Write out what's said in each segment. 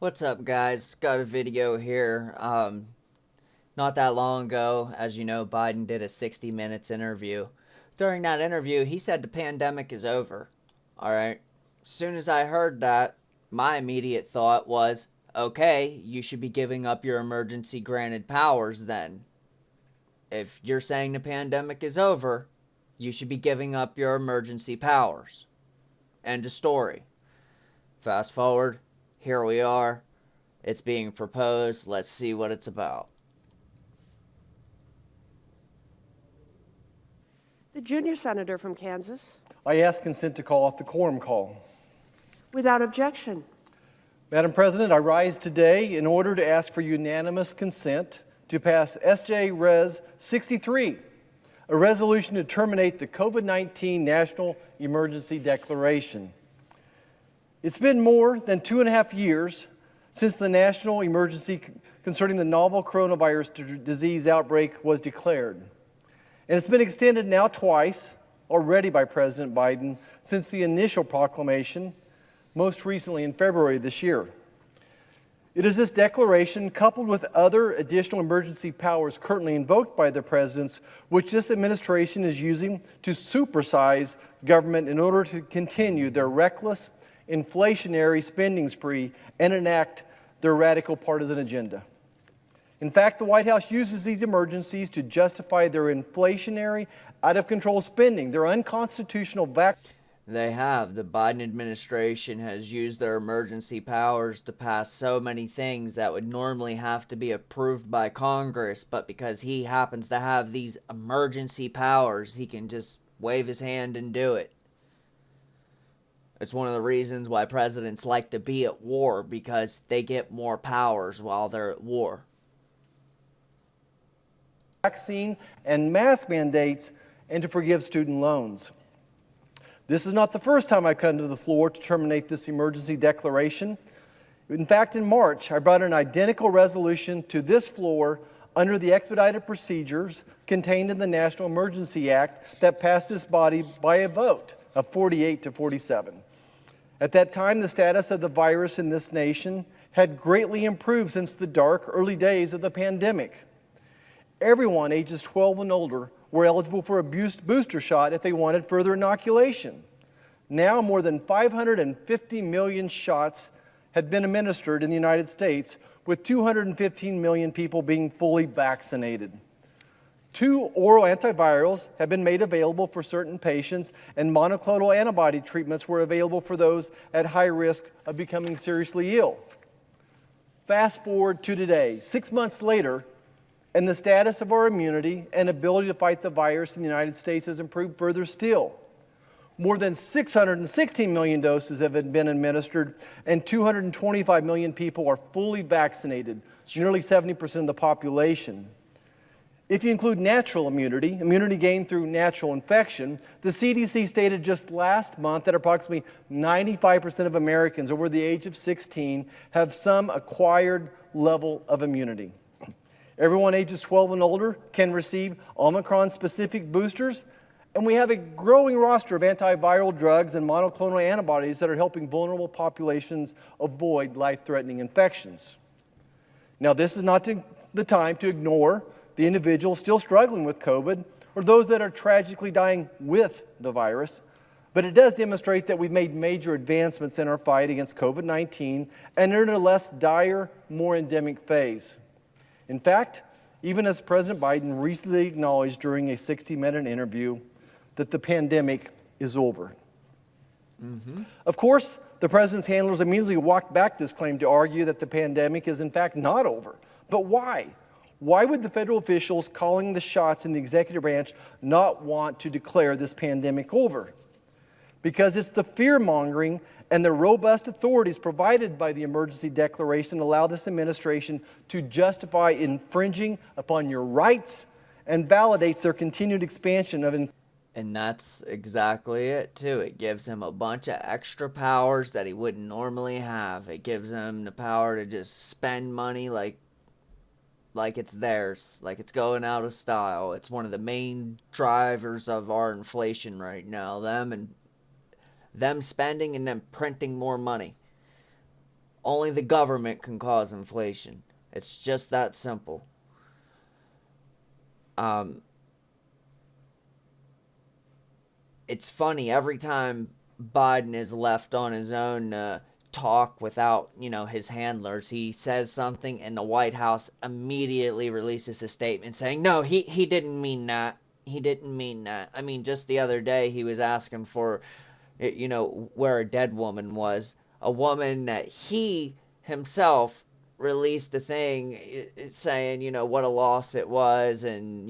What's up, guys? Got a video here. Not that long ago, as you know, Biden did a 60 Minutes interview. During that interview, he said the pandemic is over. All right. As soon as I heard that, my immediate thought was, okay, you should be giving up your emergency granted powers then. If you're saying the pandemic is over, you should be giving up your emergency powers. End of story. Fast forward, here we are. It's being proposed. Let's see what it's about. The junior senator from Kansas. I ask consent to call off the quorum call. Without objection. Madam President, I rise today in order to ask for unanimous consent to pass S.J. Res. 63, a resolution to terminate the COVID-19 National Emergency Declaration. It's been more than 2.5 years since the national emergency concerning the novel coronavirus disease outbreak was declared. And it's been extended now twice already by President Biden since the initial proclamation, most recently in February this year. It is this declaration, coupled with other additional emergency powers currently invoked by the presidents, which this administration is using to supersize government in order to continue their reckless, inflationary spending spree and enact their radical partisan agenda. In fact, the White House uses these emergencies to justify their inflationary, out-of-control spending, their unconstitutional They have. The Biden administration has used their emergency powers to pass so many things that would normally have to be approved by Congress, but because he happens to have these emergency powers, he can just wave his hand and do it. It's one of the reasons why presidents like to be at war, because they get more powers while they're at war. vaccine and mask mandates, and to forgive student loans. This is not the first time I come to the floor to terminate this emergency declaration. In fact, in March, I brought an identical resolution to this floor under the expedited procedures contained in the National Emergency Act that passed this body by a vote of 48 to 47. At that time, the status of the virus in this nation had greatly improved since the dark early days of the pandemic. Everyone ages 12 and older were eligible for a booster shot if they wanted further inoculation. Now, more than 550 million shots had been administered in the United States, with 215 million people being fully vaccinated. 2 oral antivirals have been made available for certain patients, and monoclonal antibody treatments were available for those at high risk of becoming seriously ill. Fast forward to today, 6 months later, and the status of our immunity and ability to fight the virus in the United States has improved further still. More than 616 million doses have been administered, and 225 million people are fully vaccinated, nearly 70% of the population. If you include natural immunity, immunity gained through natural infection, the CDC stated just last month that approximately 95% of Americans over the age of 16 have some acquired level of immunity. Everyone ages 12 and older can receive Omicron-specific boosters, and we have a growing roster of antiviral drugs and monoclonal antibodies that are helping vulnerable populations avoid life-threatening infections. Now, this is not the time to ignore the individuals still struggling with COVID or those that are tragically dying with the virus, but it does demonstrate that we've made major advancements in our fight against COVID-19 and are in a less dire, more endemic phase. In fact, even as President Biden recently acknowledged during a 60-minute interview that the pandemic is over. Of course, the president's handlers immediately walked back this claim to argue that the pandemic is in fact not over. But why? Why would the federal officials calling the shots in the executive branch not want to declare this pandemic over? Because it's the fear-mongering and the robust authorities provided by the emergency declaration allow this administration to justify infringing upon your rights and validates their continued expansion of And that's exactly it, too. It gives him a bunch of extra powers that he wouldn't normally have. It gives him the power to just spend money like it's theirs, like it's going out of style. It's one of the main drivers of our inflation right now. Them spending and then printing more money. Only the government can cause inflation. It's just that simple. Um, it's funny every time Biden is left on his own talk without, his handlers. He says something and the White House immediately releases a statement saying, no, he didn't mean that. He didn't mean that. I mean, just the other day he was asking for, where a dead woman was. A woman that he himself released a thing saying, what a loss it was and,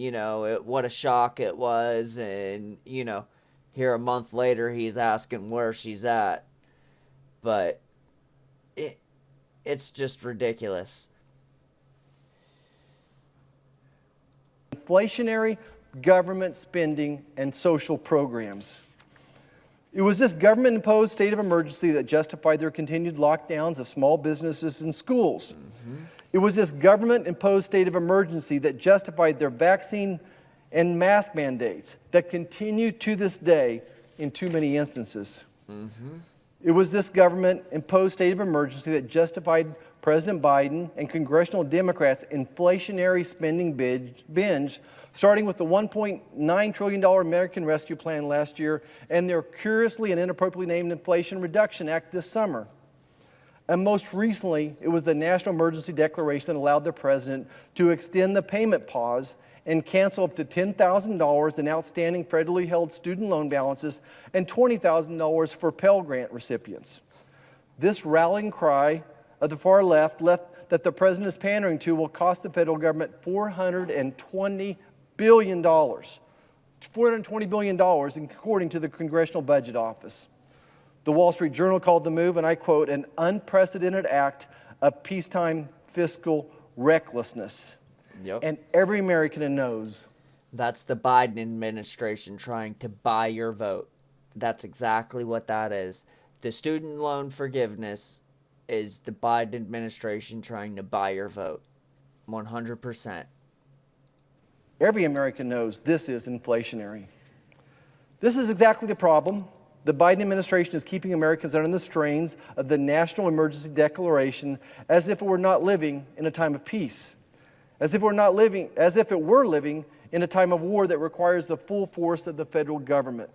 what a shock it was. And, here a month later he's asking where she's at. But it's just ridiculous. Inflationary government spending and social programs. It was this government-imposed state of emergency that justified their continued lockdowns of small businesses and schools. It was this government-imposed state of emergency that justified their vaccine and mask mandates that continue to this day in too many instances. It was this government-imposed state of emergency that justified President Biden and congressional Democrats' inflationary spending binge, starting with the $1.9 trillion American Rescue Plan last year and their curiously and inappropriately named Inflation Reduction Act this summer. And most recently, it was the National Emergency Declaration that allowed the president to extend the payment pause and cancel up to $10,000 in outstanding federally held student loan balances and $20,000 for Pell Grant recipients. This rallying cry of the far left that the president is pandering to will cost the federal government $420 billion. $420 billion, according to the Congressional Budget Office. The Wall Street Journal called the move, and I quote, an unprecedented act of peacetime fiscal recklessness. Yep. And every American knows. That's the Biden administration trying to buy your vote. That's exactly what that is. The student loan forgiveness is the Biden administration trying to buy your vote. 100%. Every American knows this is inflationary. This is exactly the problem. The Biden administration is keeping Americans under the strains of the National Emergency Declaration as if it were not living in a time of peace. As if it were living in a time of war that requires the full force of the federal government.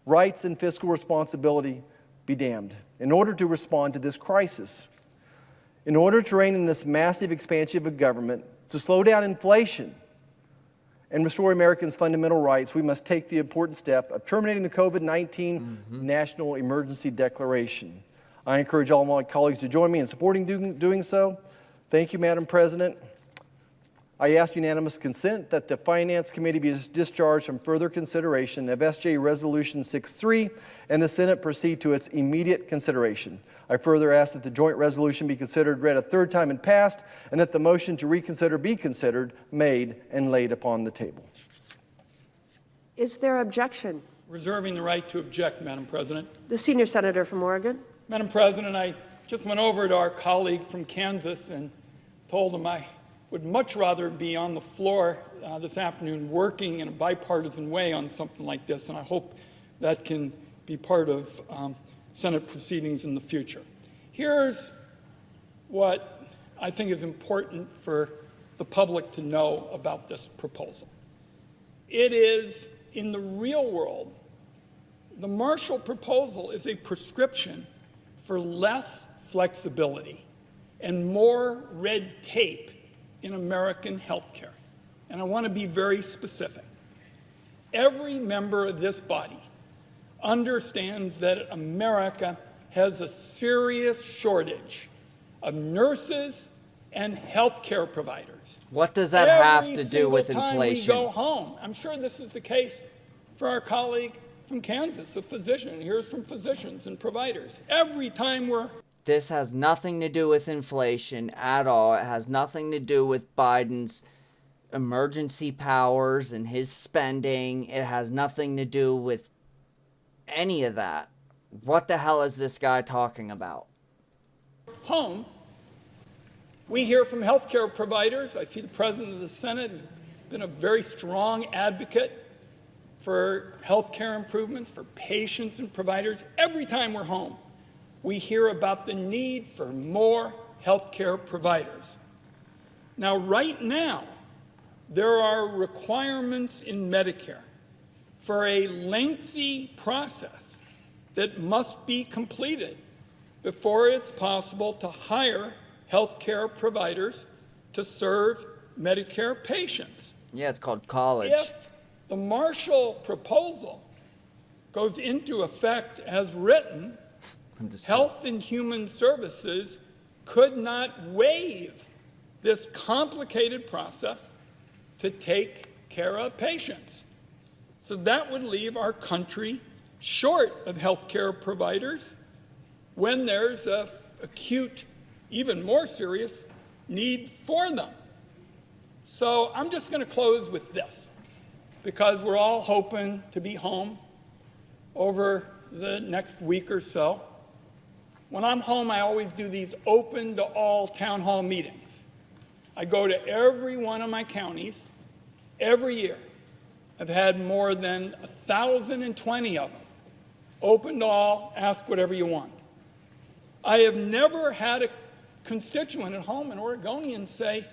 Rights and fiscal responsibility be damned. In order to respond to this crisis, in order to rein in this massive expansion of government, to slow down inflation and restore Americans' fundamental rights, we must take the important step of terminating the COVID-19 National Emergency Declaration. I encourage all my colleagues to join me in supporting doing so. Thank you, Madam President. I ask unanimous consent that the Finance Committee be discharged from further consideration of SJ Resolution 6-3 and the Senate proceed to its immediate consideration. I further ask that the joint resolution be considered, read a third time and passed, and that the motion to reconsider be considered, made, and laid upon the table. Is there objection? Reserving the right to object, Madam President. The senior senator from Oregon. Madam President, I just went over to our colleague from Kansas and told him I would much rather be on the floor this afternoon working in a bipartisan way on something like this, and I hope that can be part of Senate proceedings in the future. Here's what I think is important for the public to know about this proposal. It is, in the real world, the Marshall proposal is a prescription for less flexibility and more red tape in American health care. And I want to be very specific. Every member of this body understands that America has a serious shortage of nurses and health care providers. What does that have to do with inflation? Every single time we go home. I'm sure this is the case for our colleague from Kansas, a physician. Here's from physicians and providers. Every time we're... This has nothing to do with inflation at all. It has nothing to do with Biden's emergency powers and his spending. It has nothing to do with any of that. What the hell is this guy talking about? Home, we hear from healthcare providers. I see the President of the Senate has been a very strong advocate for healthcare improvements for patients and providers. Every time we're home, we hear about the need for more healthcare providers. Now, right now, there are requirements in Medicare for a lengthy process that must be completed before it's possible to hire healthcare providers to serve Medicare patients. Yeah, it's called college. If the Marshall proposal goes into effect as written, Health and Human Services could not waive this complicated process to take care of patients. So that would leave our country short of healthcare providers when there's an acute, even more serious need for them. So I'm just going to close with this, because we're all hoping to be home over the next week or so. When I'm home, I always do these open to all town hall meetings. I go to every one of my counties every year. I've had more than 1,020 of them. Open to all, ask whatever you want. I have never had a constituent at home, an Oregonian, say,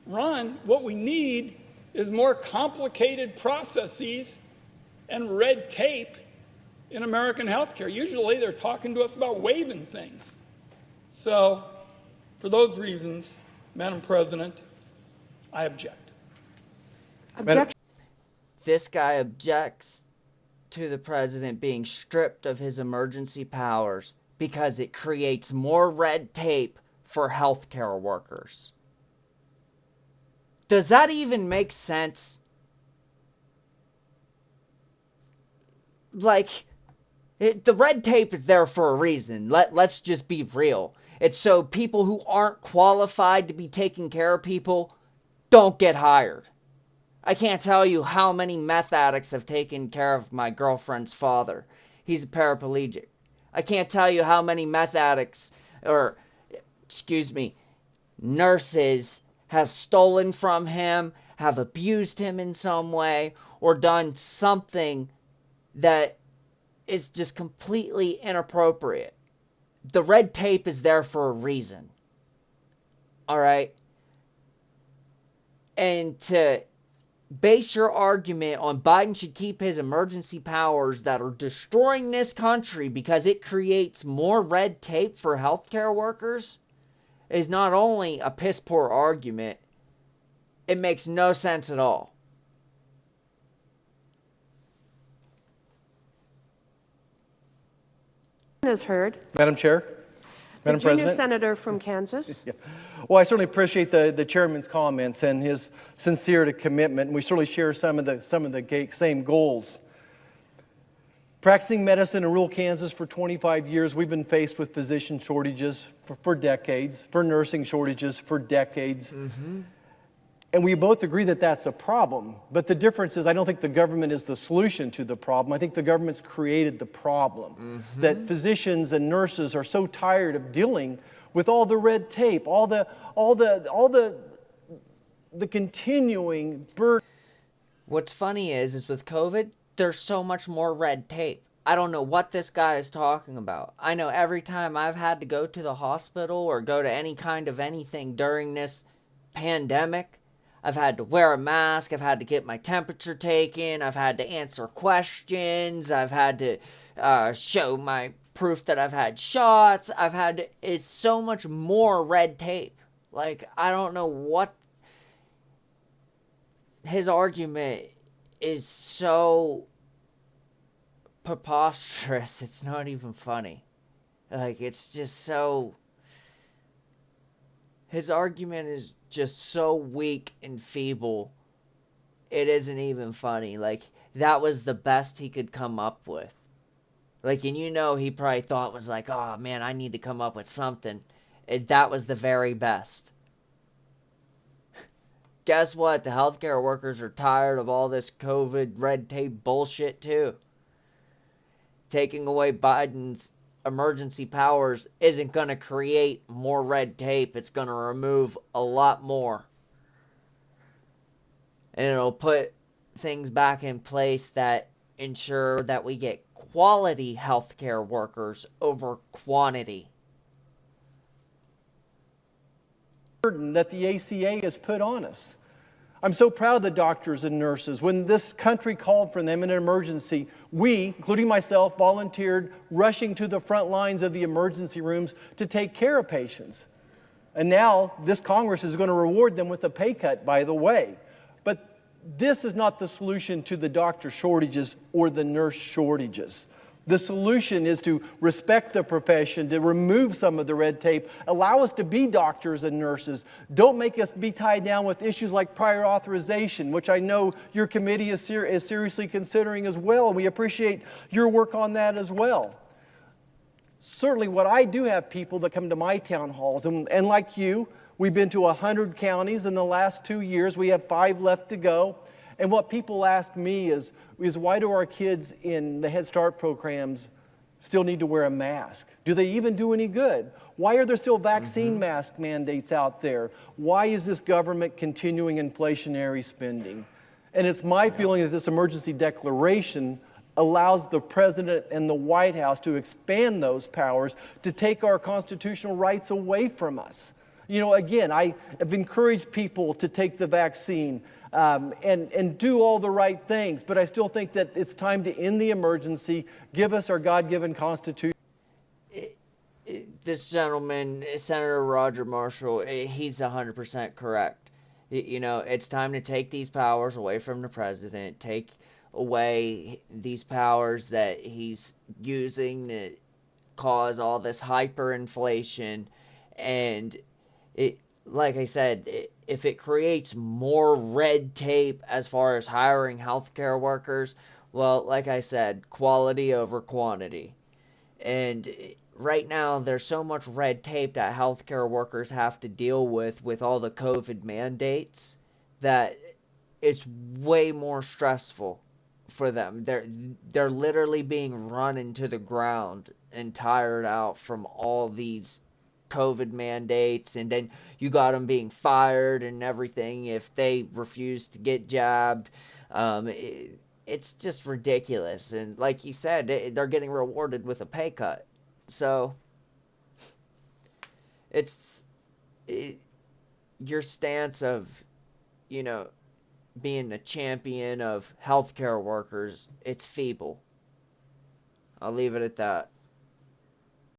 Ron, what we need is more complicated processes and red tape in American healthcare. Usually they're talking to us about waiving things. So for those reasons, Madam President, I object. Objection. This guy objects to the president being stripped of his emergency powers because it creates more red tape for healthcare workers. Does that even make sense? Like, the red tape is there for a reason. Let's just be real. It's so people who aren't qualified to be taking care of people don't get hired. I can't tell you how many meth addicts have taken care of my girlfriend's father. He's a paraplegic. I can't tell you how many meth addicts, or, nurses have stolen from him, have abused him in some way, or done something that is just completely inappropriate. The red tape is there for a reason. Alright? And to base your argument on Biden should keep his emergency powers that are destroying this country because it creates more red tape for healthcare workers is not only a piss poor argument, it makes no sense at all. Is heard. Madam Chair, Madam The junior President. senator from Kansas. Yeah. Well, I certainly appreciate the chairman's comments and his sincere commitment. We certainly share some of the same goals. Practicing medicine in rural Kansas for 25 years, we've been faced with physician shortages for decades, for nursing shortages for decades. Mm-hmm. And we both agree that that's a problem. But the difference is I don't think the government is the solution to the problem. I think the government's created the problem. Mm-hmm. That physicians and nurses are so tired of dealing with all the red tape, all the continuing burden. What's funny is with COVID, there's so much more red tape. I don't know what this guy is talking about. I know every time I've had to go to the hospital or go to any kind of anything during this pandemic, I've had to wear a mask, I've had to get my temperature taken, I've had to answer questions, I've had to show my proof that I've had shots, it's so much more red tape. Like, I don't know what, his argument is so preposterous, it's not even funny. Like, it's just so, his argument is just so weak and feeble, it isn't even funny. Like, that was the best he could come up with. Like, and he probably thought was like, oh man, I need to come up with something. And that was the very best. Guess what? The healthcare workers are tired of all this COVID red tape bullshit too. Taking away Biden's emergency powers isn't going to create more red tape. It's going to remove a lot more. And it'll put things back in place that ensure that we get quality healthcare workers over quantity. Burden that the ACA has put on us. I'm so proud of the doctors and nurses. When this country called for them in an emergency, we, including myself, volunteered rushing to the front lines of the emergency rooms to take care of patients. And now this Congress is going to reward them with a pay cut, by the way. But this is not the solution to the doctor shortages or the nurse shortages. The solution is to respect the profession, to remove some of the red tape, allow us to be doctors and nurses. Don't make us be tied down with issues like prior authorization, which I know your committee is seriously considering as well, and we appreciate your work on that as well. Certainly, what I do have people that come to my town halls, and like you, we've been to 100 counties in the last 2 years. We have 5 left to go. And what people ask me is why do our kids in the Head Start programs still need to wear a mask? Do they even do any good? Why are there still vaccine mask mandates out there? Why is this government continuing inflationary spending? And it's my feeling that this emergency declaration allows the President and the White House to expand those powers to take our constitutional rights away from us. You know, again, I have encouraged people to take the vaccine and do all the right things, but I still think that it's time to end the emergency, give us our God-given Constitution. This gentleman, Senator Roger Marshall, he's 100% correct. You know, it's time to take these powers away from the president, take away these powers that he's using to cause all this hyperinflation. And like I said, if it creates more red tape as far as hiring healthcare workers, well, like I said, quality over quantity. And right now, there's so much red tape that healthcare workers have to deal with all the COVID mandates, that it's way more stressful for them. They're literally being run into the ground and tired out from all these COVID mandates, and then you got them being fired and everything if they refuse to get jabbed. It's just ridiculous. And like he said, they're getting rewarded with a pay cut. So your stance of, you know, being a champion of healthcare workers, it's feeble. I'll leave it at that.